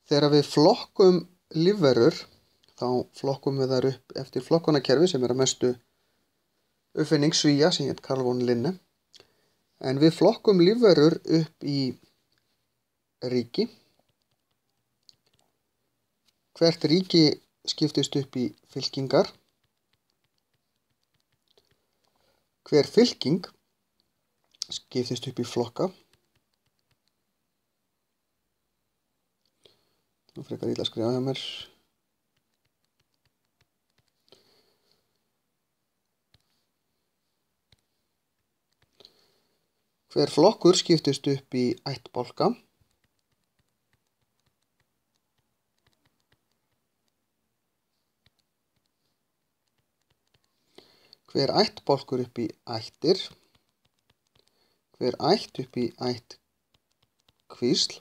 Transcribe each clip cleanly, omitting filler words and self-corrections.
Þegar við flokkum lífverur, þá flokkum við þær upp eftir flokkunarkerfi sem að mestu uppfinning Svía sem hét Carl von Linné. En við flokkum lífverur upp í ríki. Hvert ríki skiptist upp í fylkingar. Hver fylking skiptist upp í flokka. Nú frekar illa að skrifa hjá mér. Hver flokkur skiptist upp í ættbálka. Hver ættbálkur upp í ættir. Hver ætt upp í ættkvísl.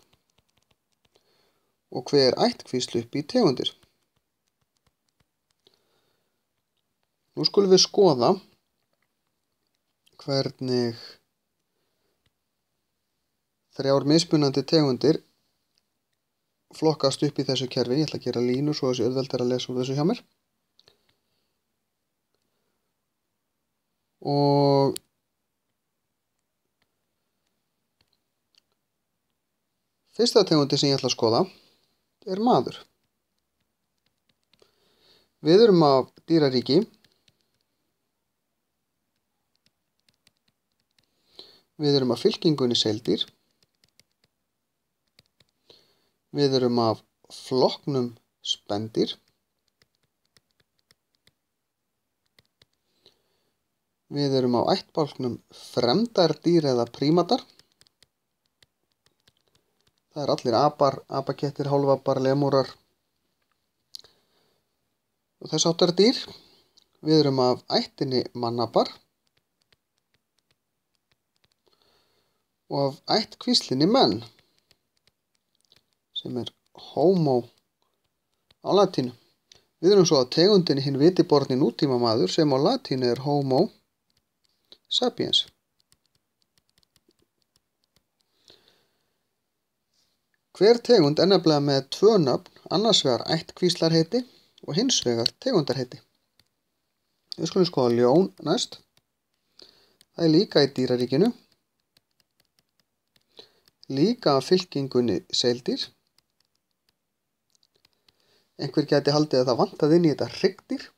Og hver ættkvísl upp í tegundir. Nú skulum við skoða hvernig þrjár mismunandi tegundir flokkast upp í þessu kerfi. Ég ætla að gera línu svo þessi auðvelt að lesa úr þessu hjá mér. Og fyrsta tegundi sem ég ætla að skoða er maður. Við erum af dýraríki. Við erum af fylkingunni seildýr. Við erum af flokknum spendýr. Við erum á ættbálknum fremdardýr eða prímatar. Það er allir apar, apakettir, hálfapar, lemúrar og þess háttar dýr. Við erum af ættinni mannapar og af ættkvíslinni menn, sem er homo á latínu. Við erum svo á tegundinni hinn vitiborni nútímamaður sem á latínu er homo sapiens. Hver tegund er nefnilega með tvö nöfn, annars vegar ættkvíslarheiti og hins vegar tegundarheiti. Við skulum skoða ljón næst. Það er líka í dýraríkinu. Líka af fylkingunni seildýr. Einhver gæti haldið að það vantaði inn í þetta hryggdýr.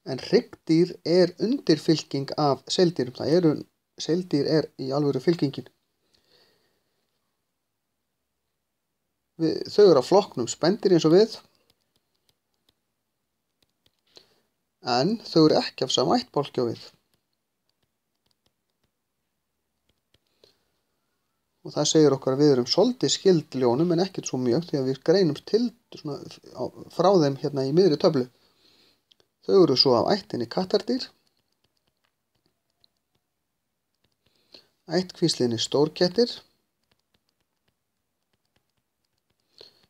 En hryggdýr er undirfylking af seildýrum. Seildýr er í alvöru fylkingin. Þau eru á flokknum spendýr eins og við. En þau eru ekki af sama ættbálki og við. Og það segir okkur að við erum svolítið skyld ljónum en ekkert svo mjög því að við greinumst til frá þeim hérna í miðri töflu. Þau eru svo af ættinni kattardýr, ættkvíslinni stórkettir,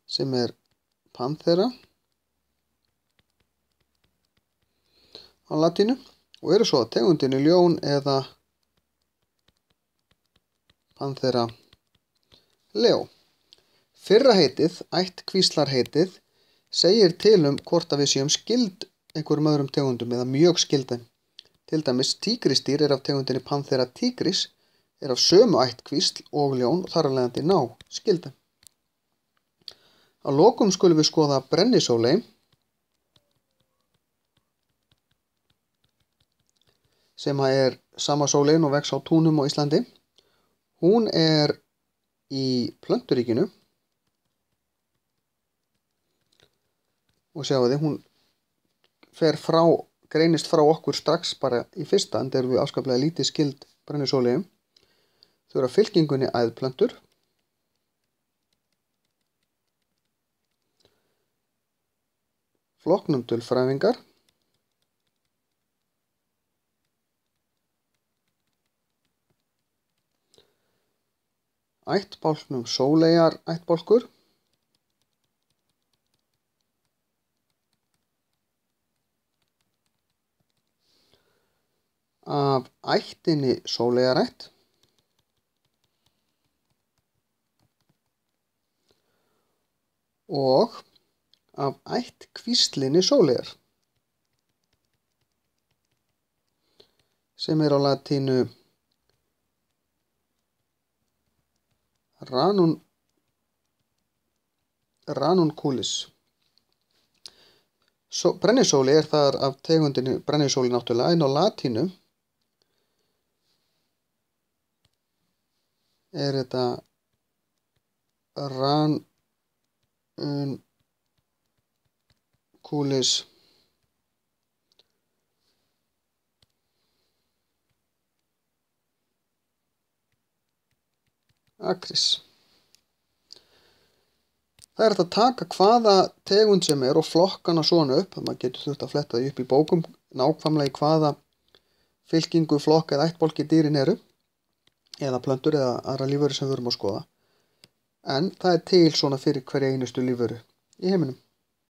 sem er panthera á latínu, og eru svo af tegundinni ljón eða panthera leo. Fyrra heitið, ættkvíslarheitið, segir til hvort að við séum skyld einhverjum öðrum tegundum eða mjög skylda. Til dæmis tígrisdýr er af tegundinni Panthera tigris, er af sömu ættkvísl og ljón og þar af leiðandi ná skylda. Að lokum skulum við skoða brennisóley, sem er sama sólein og vex á túnum á Íslandi. Hún er í plönturíkinu og sjáu þið, hún greinist frá okkur strax bara í fyrsta, en erum við afskaplega lítið skyld brennisóleyjum. Þau eru af fylkingunni æðplöntur. Flokknum dulfrævingar. Ættbálknum sóleyjar ættbálkur. Af ættinni sóleyjarætt. og af ættkvíslinni Solaer, sem á latínu ranunculus. Brennisóli þar af tegundinni brennisóli náttúrulega, en á latínu þetta ranunculus acris. Það hægt að taka hvaða tegund sem og flokkana svona upp. Maður getur þurft að fletta því upp í bókum nákvæmlega í hvaða fylkingu, flokk eða ættbálki dýrin eru, eða plöntur eða aðra lífveru sem við erum að skoða. En það til svona fyrir hverja einustu lífveru í heiminum.